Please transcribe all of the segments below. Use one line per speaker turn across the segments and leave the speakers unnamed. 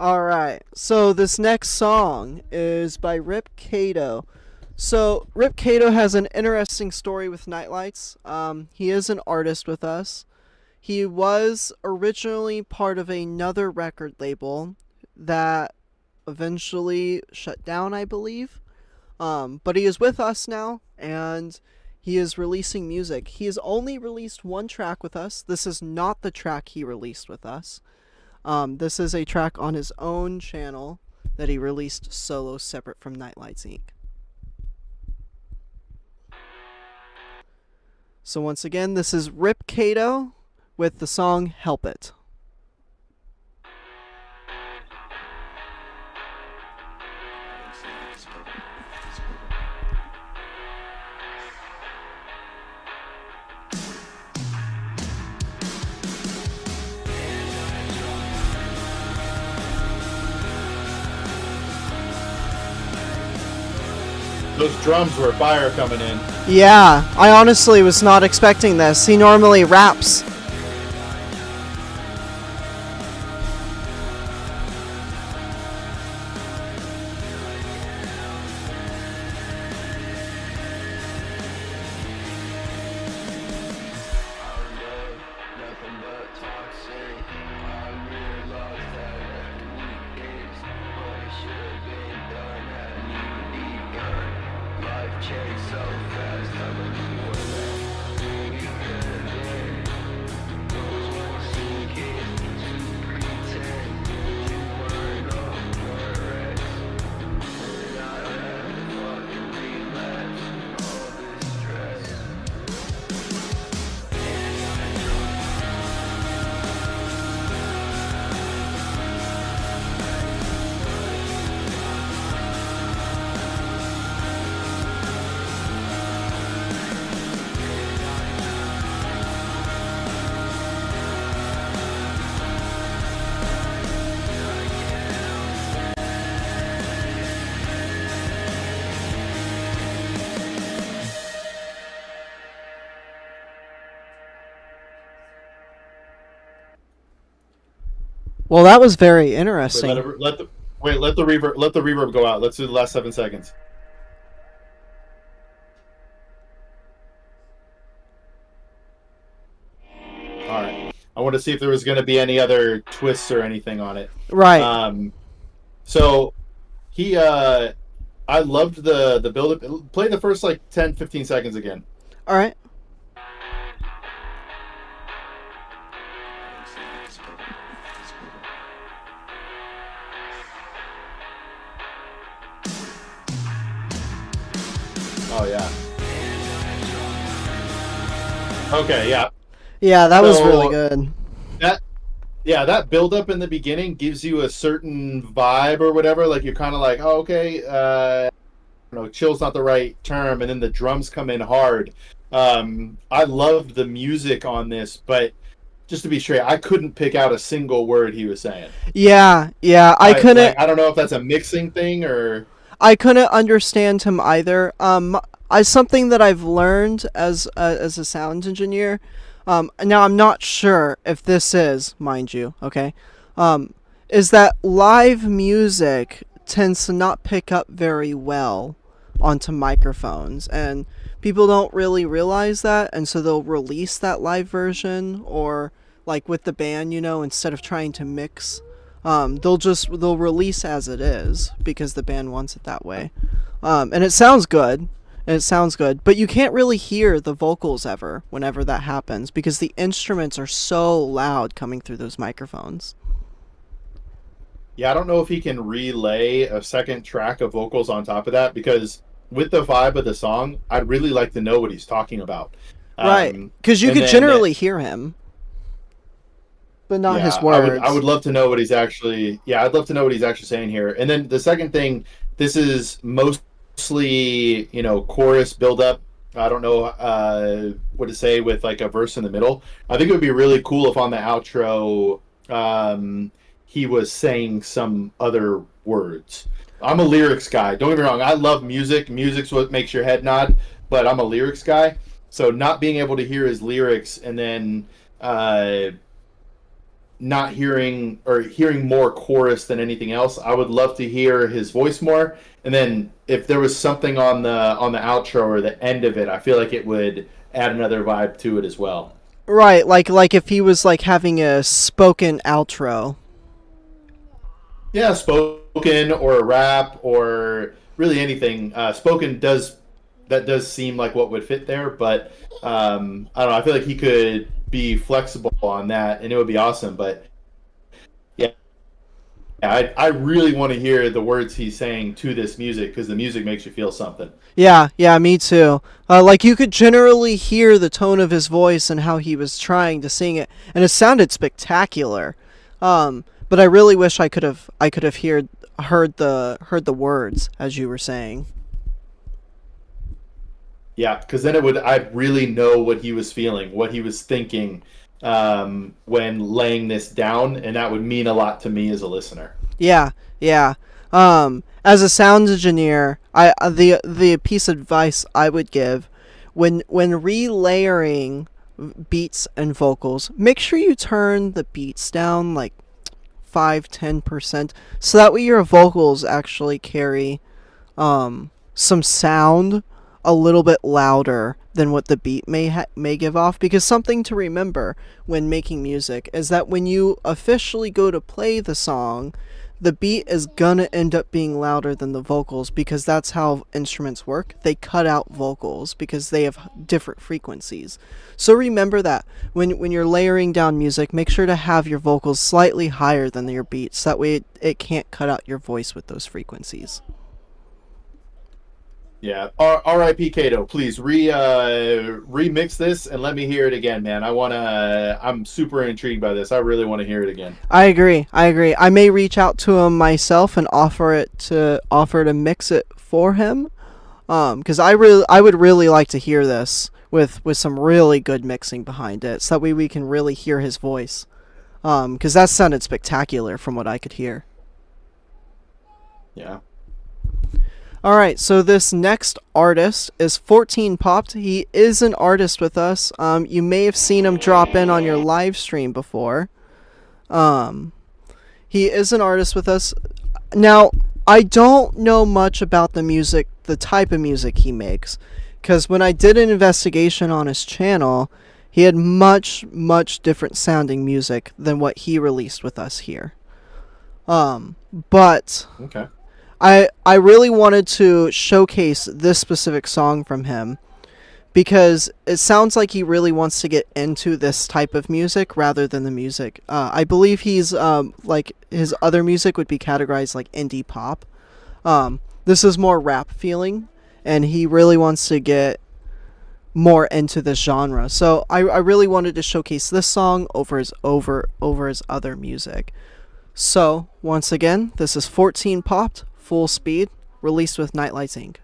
Alright, so this next song is by RIPKaito. So, RIPKaito has an interesting story with Nightlights. He is an artist with us. He was originally part of another record label that eventually shut down, I believe. But he is with us now, and he is releasing music. He has only released one track with us. This is not the track he released with us. This is a track on his own channel that he released solo separate from NightLights Inc. So once again, this is RIPKaito with the song Help It.
Those drums were fire coming in.
Yeah, I honestly was not expecting this. He normally raps. Well, that was very interesting.
Let the reverb go out. Let's do the last 7 seconds. All right. I want to see if there was going to be any other twists or anything on it.
Right.
So he I loved the build up. Play the first like 10-15 seconds again.
All right.
Oh yeah. Okay, yeah.
Yeah, that was really good.
That build up in the beginning gives you a certain vibe or whatever. Like you're kind of like, oh, okay, chill's not the right term, and then the drums come in hard. I loved the music on this, but just to be straight, I couldn't pick out a single word he was saying.
Yeah, I couldn't.
Like, I don't know if that's a mixing thing or.
I couldn't understand him either. Something that I've learned as a sound engineer. Now I'm not sure if this is, mind you, okay, is that live music tends to not pick up very well onto microphones, and people don't really realize that, and so they'll release that live version, or like with the band, instead of trying to mix, they'll release as it is because the band wants it that way, and it sounds good. But you can't really hear the vocals ever whenever that happens because the instruments are so loud coming through those microphones.
Yeah, I don't know if he can relay a second track of vocals on top of that, because with the vibe of the song, I'd really like to know what he's talking about.
Right, because you could generally hear him, but not his words.
I would love to know what he's actually. Yeah, I'd love to know what he's actually saying here. And then the second thing, this is mostly, chorus build up. I don't know what to say with like a verse in the middle. I think it would be really cool if on the outro he was saying some other words. I'm a lyrics guy. Don't get me wrong. I love music. Music's what makes your head nod, but I'm a lyrics guy. So not being able to hear his lyrics and then not hearing or hearing more chorus than anything else. I would love to hear his voice more. And then if there was something on the outro or the end of it, I feel like it would add another vibe to it as well.
Right, like if he was like having a spoken outro.
Yeah, spoken or a rap or really anything. Spoken does seem like what would fit there, but I don't know. I feel like he could be flexible on that, and it would be awesome. But yeah, I really want to hear the words he's saying to this music because the music makes you feel something.
Yeah, yeah, me too. Like you could generally hear the tone of his voice and how he was trying to sing it, and it sounded spectacular. But I really wish I could have heard the words as you were saying.
Yeah, because then I'd really know what he was feeling, what he was thinking when laying this down, and that would mean a lot to me as a listener.
Yeah, yeah. As a sound engineer, the piece of advice I would give when relayering beats and vocals, make sure you turn the beats down like 5-10%, so that way your vocals actually carry some sound a little bit louder than what the beat may give off. Because something to remember when making music is that when you officially go to play the song, the beat is gonna end up being louder than the vocals, because that's how instruments work. They cut out vocals because they have different frequencies. So remember that when you're layering down music, make sure to have your vocals slightly higher than your beats. That way it can't cut out your voice with those frequencies.
Yeah. RIPKaito, please remix this and let me hear it again, man. I'm super intrigued by this. I really want to hear it again.
I agree. I may reach out to him myself and offer to mix it for him. Because I would really like to hear this with some really good mixing behind it, so that way we can really hear his voice. Because that sounded spectacular from what I could hear.
Yeah.
Alright, so this next artist is 14 Popped. He is an artist with us. You may have seen him drop in on your live stream before. He is an artist with us. Now, I don't know much about the music, the type of music he makes, because when I did an investigation on his channel, he had much different sounding music than what he released with us here. But
Okay.
I really wanted to showcase this specific song from him, because it sounds like he really wants to get into this type of music rather than the music. I believe he's like his other music would be categorized like indie pop. This is more rap feeling, and he really wants to get more into this genre. So I really wanted to showcase this song over his other music. So once again, this is 14 Popped, Full Speed, released with NightLights Inc.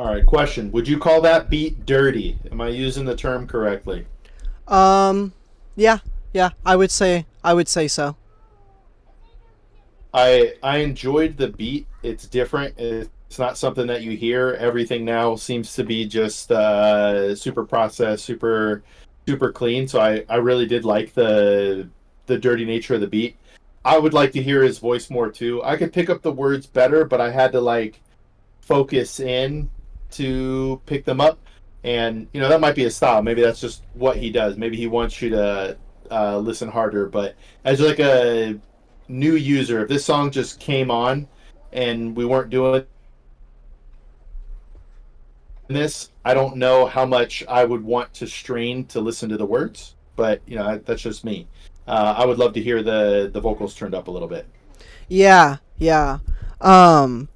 All right, question. Would you call that beat dirty? Am I using the term correctly?
Yeah, I would say so.
I enjoyed the beat. It's different. It's not something that you hear. Everything now seems to be just super processed, super clean. So I really did like the dirty nature of the beat. I would like to hear his voice more too. I could pick up the words better, but I had to like focus in to pick them up. And that might be a style. Maybe that's just what he does. Maybe he wants you to listen harder. But as like a new user, if this song just came on and we weren't doing this, I don't know how much I would want to strain to listen to the words. But that's just me. I would love to hear the vocals turned up a little bit.
Yeah, yeah. Um,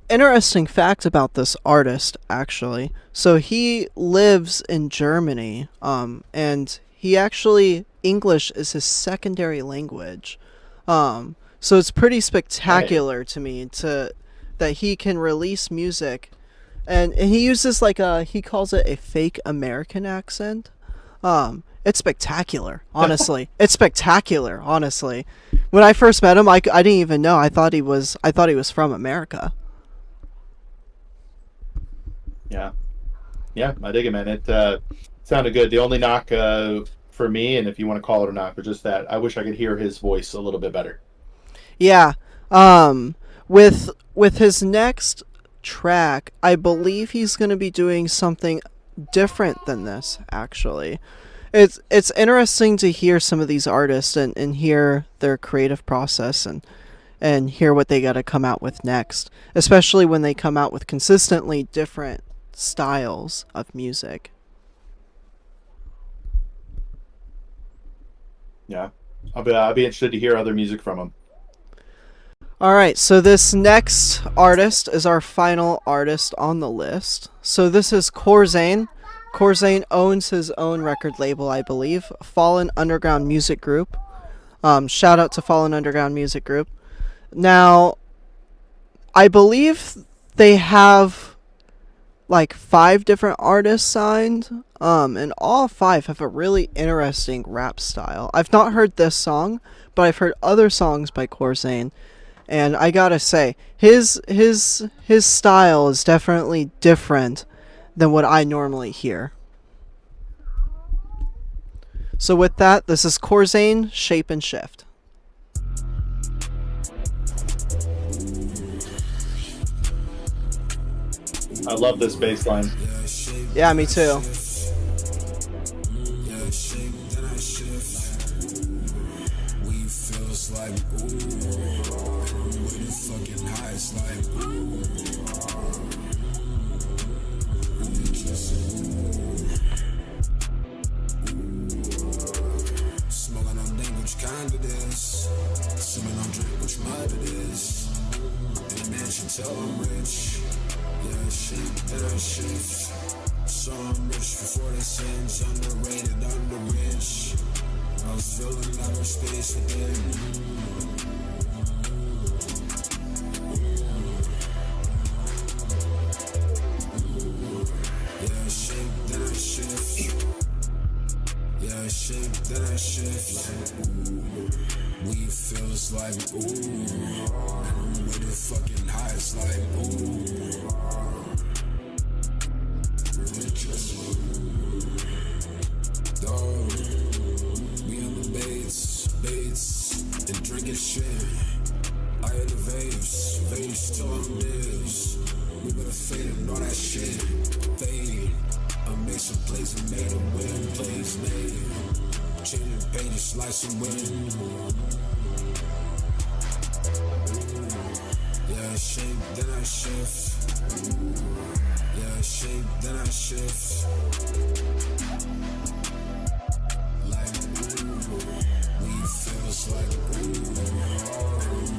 Interesting fact about this artist, actually. So he lives in Germany, and he actually English is his secondary language. So it's pretty
Hey.
spectacular to me to that he can release music, and he uses like he calls it a fake American accent. It's spectacular, honestly. It's spectacular, honestly. When I first met him, I didn't even know. I thought he was from America.
Yeah. Yeah, I dig it, man. It sounded good. The only knock for me, and if you want to call it a knock, but just that, I wish I could hear his voice a little bit better.
Yeah. Um, with his next track, I believe he's going to be doing something different than this. Actually, it's interesting to hear some of these artists and hear their creative process and hear what they got to come out with next, especially when they come out with consistently different styles of music.
Yeah, I'll be interested to hear other music from him.
All right, so this next artist is our final artist on the list. So this is Corzain. Corzain owns his own record label, I believe, Fallen Underground Music Group. Shout out to Fallen Underground Music Group. Now, I believe they have like five different artists signed, and all five have a really interesting rap style. I've not heard this song, but I've heard other songs by Corzain, and I gotta say, his style is definitely different than what I normally hear. So with that, this is Corzain, Shape and Shift.
I love this bass line.
Yeah, me too.
Smoking on dank, which kind it is. Sipping on drink, which mud it is. And a man should tell I'm rich. Yeah, shit, that I shift. So I'm rich for 40 cents. Underrated, under rich. I was feeling outer space within. Yeah, shit, then I shift. Yeah, shake, then I shift. Weed feels like ooh. With the fucking high, it's like ooh. Dog, we on the baits, and drinking shit. I hit the vapes till I'm this. We better fade and all that shit. Fade. I made some plays and made a win. Plays made. Changing pages, slicing wind. Yeah, I shake, then I shift. Yeah, I shake, then I shift. Like ooh, weed feels like ooh.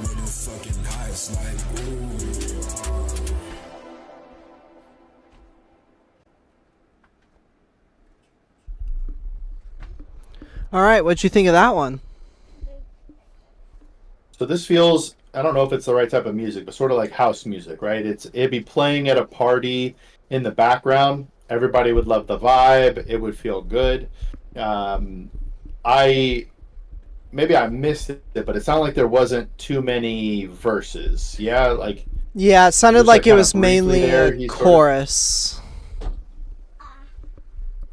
With the fucking highs, like ooh.
All right, what'd you think of that one?
So this feels, I don't know if it's the right type of music, but sort of like house music, right? It'd be playing at a party in the background. Everybody would love the vibe. It would feel good. Um, I maybe I missed it, but it sounded like there wasn't too many verses. Yeah, like
Yeah, it sounded
just
like it
kind of
was
briefly
mainly
there.
a
He sort of,
chorus.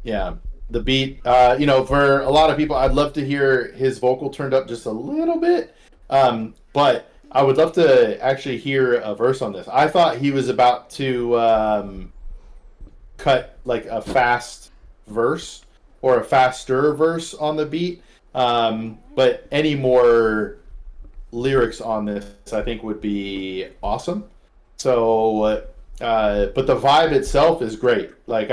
yeah, the beat. For a lot of people, I'd love to hear his vocal turned up just a little bit. But I would love to actually hear a verse on this. I thought he was about to cut like a fast verse or a faster verse on the beat. But any more lyrics on this, I think, would be awesome. So, but the vibe itself is great. Like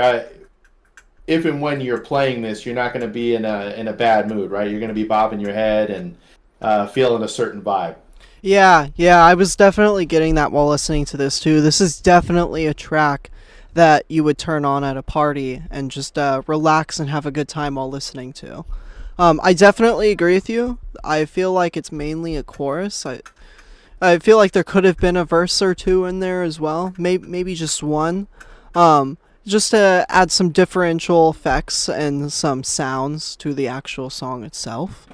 if and when you're playing this, you're not going to be in a bad mood, right? You're going to be bobbing your head and feeling a certain vibe.
Yeah, I was definitely getting that while listening to this too. This is definitely a track that you would turn on at a party and just relax and have a good time while listening to. I definitely agree with you. I feel like it's mainly a chorus. I feel like there could have been a verse or two in there as well. Maybe just one. Just to add some differential effects and some sounds to the actual song itself.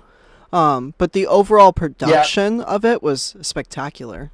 But the overall production of it was spectacular.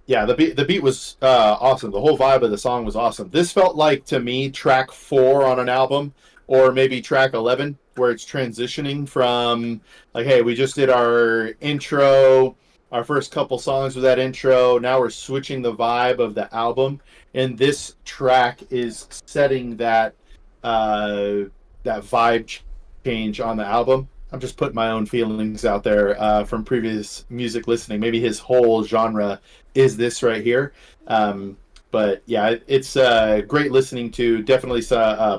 Yeah, the beat was awesome. The whole vibe of the song was awesome. This felt like, to me, track 4 on an album, or maybe track 11, where it's transitioning from, like, hey, we just did our intro, our first couple songs with that intro. Now we're switching the vibe of the album, and this track is setting that that vibe change on the album. I'm just putting my own feelings out there from previous music listening. Maybe his whole genre is this right here. But yeah, it's great listening to. Definitely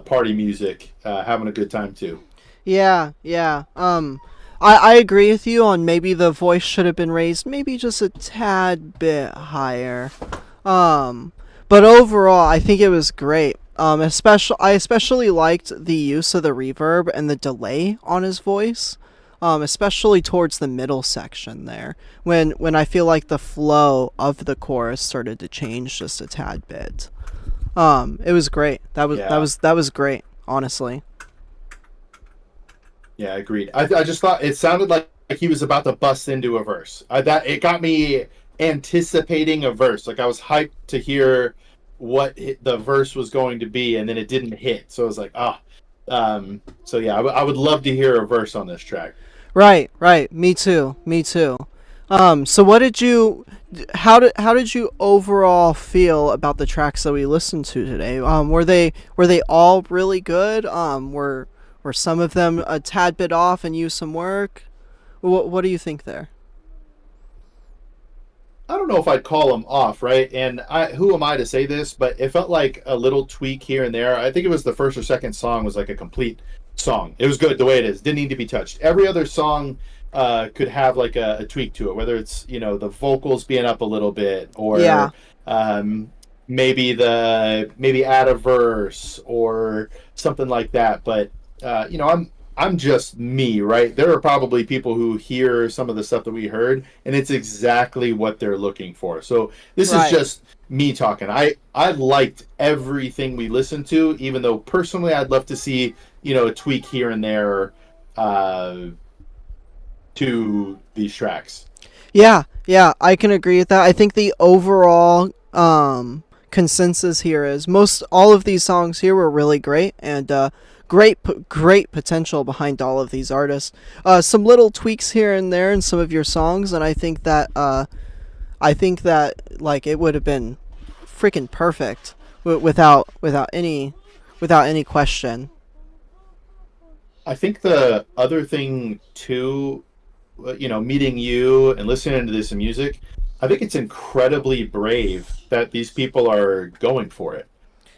party music. Having a good time too.
Yeah. I agree with you on maybe the voice should have been raised maybe just a tad bit higher. But overall, I think it was great. I especially liked the use of the reverb and the delay on his voice, especially towards the middle section there, when I feel like the flow of the chorus started to change just a tad bit. It was great. That was great, honestly.
Yeah, agreed. I just thought it sounded like he was about to bust into a verse. That it got me anticipating a verse. Like I was hyped to hear what the verse was going to be, and then it didn't hit. So I was like, so yeah, I would love to hear a verse on this track.
Right. Me too. So how did you overall feel about the tracks that we listened to today? Were they all really good? Were some of them a tad bit off and used some work? What do you think there?
I don't know if I'd call them off, right? And who am I to say this? But it felt like a little tweak here and there. I think it was the first or second song was like a complete song. It was good the way it is. Didn't need to be touched. Every other song could have like a tweak to it, whether it's the vocals being up a little bit, or maybe add a verse or something like that. But I'm just me, right? There are probably people who hear some of the stuff that we heard, and it's exactly what they're looking for. So this is just me talking. I liked everything we listened to, even though personally I'd love to see a tweak here and there to these tracks. Yeah,
I can agree with that. I think the overall consensus here is all of these songs here were really great, and great potential behind all of these artists. Some little tweaks here and there in some of your songs, and I think that like it would have been freaking perfect without any question.
I think the other thing too, meeting you and listening to this music, I think it's incredibly brave that these people are going for it.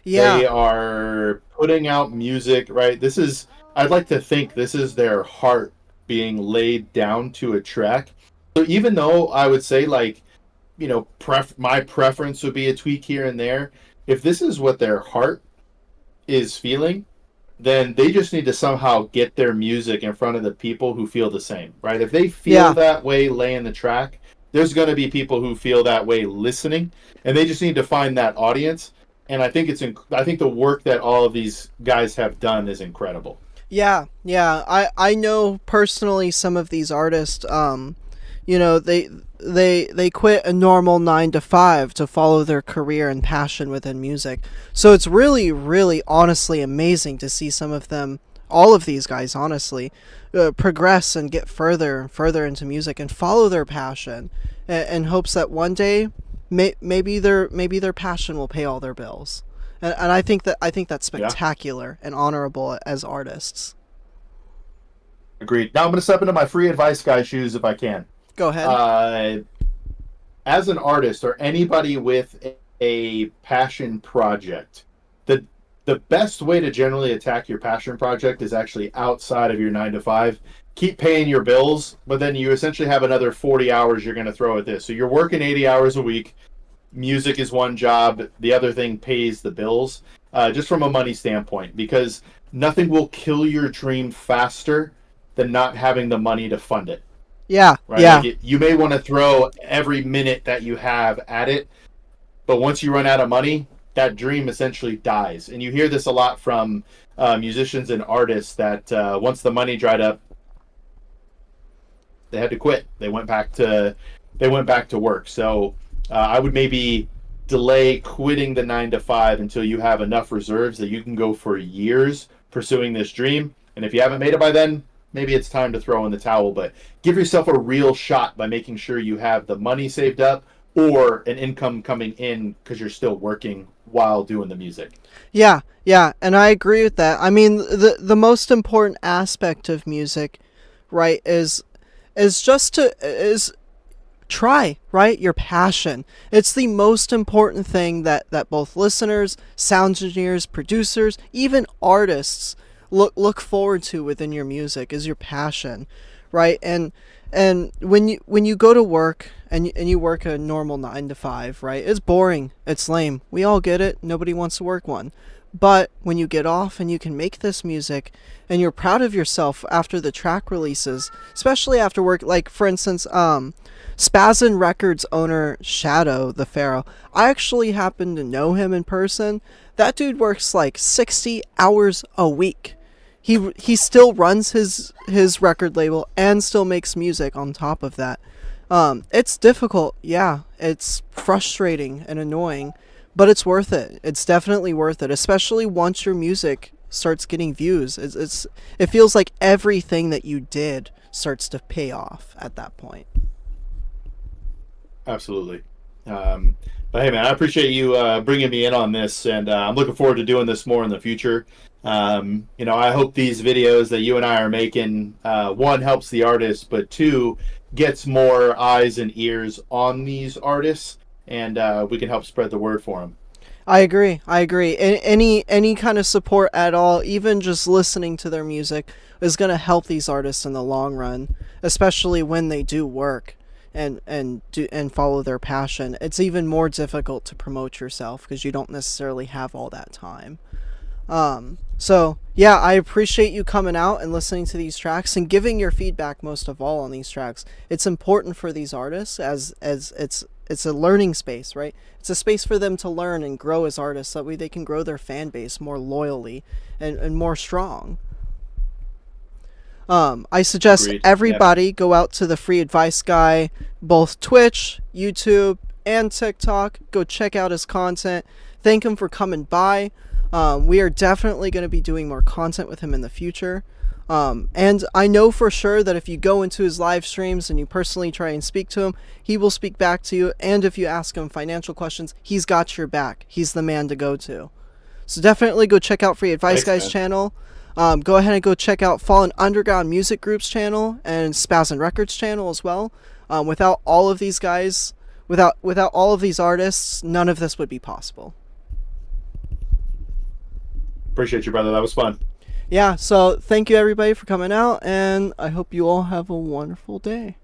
Yeah. They are putting out music, right? I'd like to think this is their heart being laid down to a track. So even though I would say like, my preference would be a tweak here and there, if this is what their heart is feeling, then they just need to somehow get their music in front of the people who feel the same, right? If they feel that way laying the track, there's going to be people who feel that way listening, and they just need to find that audience. And I think the work that all of these guys have done is incredible.
Yeah, yeah. I know personally some of these artists. You know, they quit a normal 9 to 5 to follow their career and passion within music. So it's really, really, honestly amazing to see some of them, all of these guys, honestly, progress and get further and further into music and follow their passion, in hopes that one day, maybe their passion will pay all their bills. And I think that's
Yeah,
spectacular and honorable as artists.
agreed. Now I'm going to step into my free advice guy shoes if I can.
Go ahead.
Uh, as an artist or anybody with a passion project, the the best way to generally attack your passion project is actually outside of your 9 to 5. Keep paying your bills, but then you essentially have another 40 hours you're going to throw at this. So you're working 80 hours a week. Music is one job. The other thing pays the bills, just from a money standpoint, because nothing will kill your dream faster than not having the money to fund it.
Yeah,
Right?
yeah,
You may want to throw every minute that you have at it, but once you run out of money, that dream essentially dies. And you hear this a lot from musicians and artists that once the money dried up, they had to quit. They went back to work. So I would maybe delay quitting the 9 to 5 until you have enough reserves that you can go for years pursuing this dream. And if you haven't made it by then, maybe it's time to throw in the towel. But give yourself a real shot by making sure you have the money saved up or an income coming in because you're still working while doing the music.
yeah, yeah, and I agree with that. I mean, the most important aspect of music, right, is just to is try, right, your passion. It's the most important thing that both listeners, sound engineers, producers, even artists look forward to within your music is your passion, right? And when you go to work and you work a normal 9 to 5, right? It's boring. It's lame. We all get it. Nobody wants to work one. But when you get off and you can make this music and you're proud of yourself after the track releases, especially after work, like for instance, Spazin Records owner Shadow the Pharaoh, I actually happen to know him in person. That dude works like 60 hours a week. He still runs his record label and still makes music on top of that. It's difficult, yeah. It's frustrating and annoying, but it's worth it. It's definitely worth it, especially once your music starts getting views. It feels like everything that you did starts to pay off at that point.
Absolutely. But hey, man, I appreciate you bringing me in on this, and I'm looking forward to doing this more in the future. I hope these videos that you and I are making, one, helps the artist, but two, gets more eyes and ears on these artists, and we can help spread the word for them.
I agree. I agree. Any kind of support at all, even just listening to their music, is going to help these artists in the long run, especially when they do work and follow their passion. It's even more difficult to promote yourself because you don't necessarily have all that time. So yeah, I appreciate you coming out and listening to these tracks and giving your feedback most of all on these tracks. It's important for these artists as it's a learning space, right? It's a space for them to learn and grow as artists. That way they can grow their fan base more loyally and more strong. I suggest
Agreed.
everybody go out to the Free Advice Guy, both Twitch, YouTube, and TikTok. Go check out his content. Thank him for coming by. We are definitely going to be doing more content with him in the future. And I know for sure that if you go into his live streams and you personally try and speak to him, he will speak back to you. And if you ask him financial questions, he's got your back. He's the man to go to. So definitely go check out Free Advice Guy's channel. Go ahead and go check out Fallen Underground Music Group's channel and Spazin Records channel as well. Without all of these guys, without all of these artists, none of this would be possible.
Appreciate you, brother. That was fun.
Yeah, so thank you everybody for coming out, and I hope you all have a wonderful day.